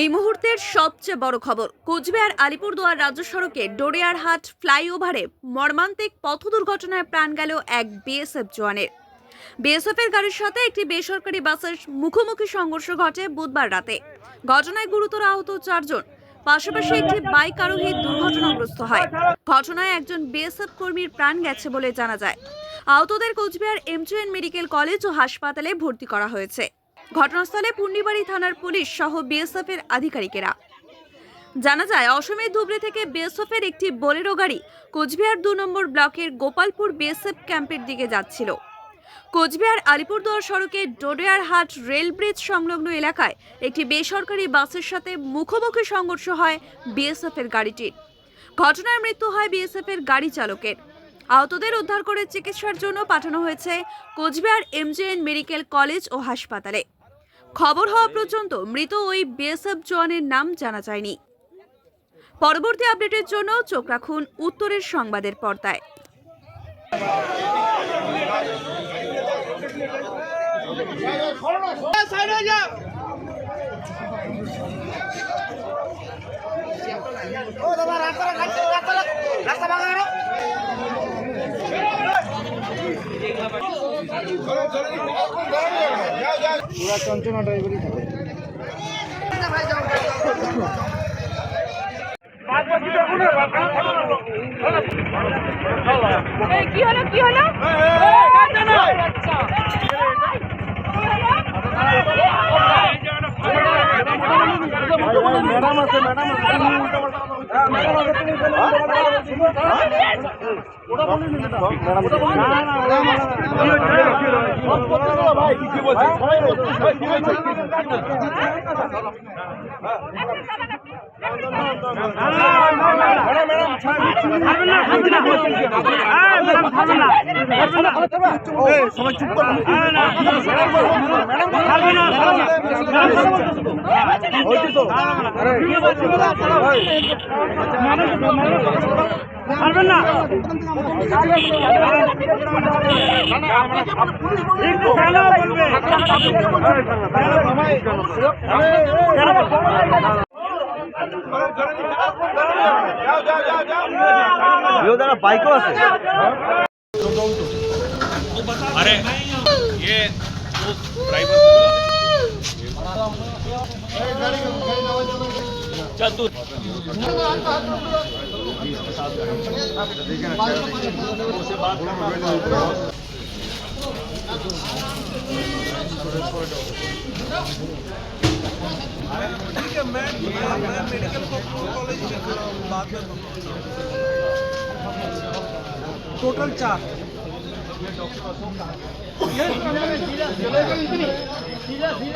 এই মুহূর্তের সবচেয়ে বড় খবর, কোচবিহার আলিপুরদুয়ার রাজ্য সড়কে ডোরিয়ারহাট ফ্লাইওভারে মর্মান্তিক পথ দুর্ঘটনায় প্রাণ গেল এক বিএসএফ জওয়ানের। বিএসএফের গাড়ির সাথে একটি বেসরকারি বাসের মুখোমুখি সংঘর্ষ ঘটে বুধবার রাতে। ঘটনায় গুরুতর আহত 4 জন। পাশাপাশি একটি বাইক আরোহী দুর্ঘটনাগ্রস্ত হয়। ঘটনায় একজন বিএসএফ কর্মীর প্রাণ গেছে বলে জানা যায়। আহতদের কোচবিহার এমজিএন মেডিকেল কলেজ ও হাসপাতালে ভর্তি করা হয়েছে। ঘটনাস্থলে পুন্ডিবাড়ি থানার পুলিশ সহ বিএসএফ এর আধিকারিকেরা। জানা যায়, অসমের ধুবড়ী থেকে বিএসএফ এর একটি বোলেরো গাড়ি কোচবিহার 2 নম্বর ব্লকের গোপালপুর বিএসএফ ক্যাম্পের দিকে যাচ্ছিল। কোচবিহার আলিপুরদুয়ার সড়কে ডোরিয়ারহাট রেল ব্রিজ সংলগ্ন এলাকায় একটি বেসরকারি বাসের সাথে মুখোমুখি সংঘর্ষ হয় বিএসএফ এর গাড়িটির। ঘটনায় মৃত্যু হয় বিএসএফ এর গাড়ি চালকের। আহতদের উদ্ধার করে চিকিৎসার জন্য পাঠানো হয়েছে কোচবিহার এমজিএন মেডিকেল কলেজ ও হাসপাতালে। খবর হওয়া পর্যন্ত মৃত ওই বিএসএফ জওয়ানের নাম জানা যায়নি। পরবর্তী আপডেটের জন্য চোখ রাখুন উত্তরের সংবাদের পর্দায়। পুরা চঞ্চনা ড্রাইভারই থাকে। কি হলো ম্যাডাম আছে সবাই চুপ করুন। পারবেন না বাইকও আছে। अरे ये वो ड्राइवर चल तू ठीक है, मैं मेडिकल कॉलेज बाद में टोटल 4 धीरे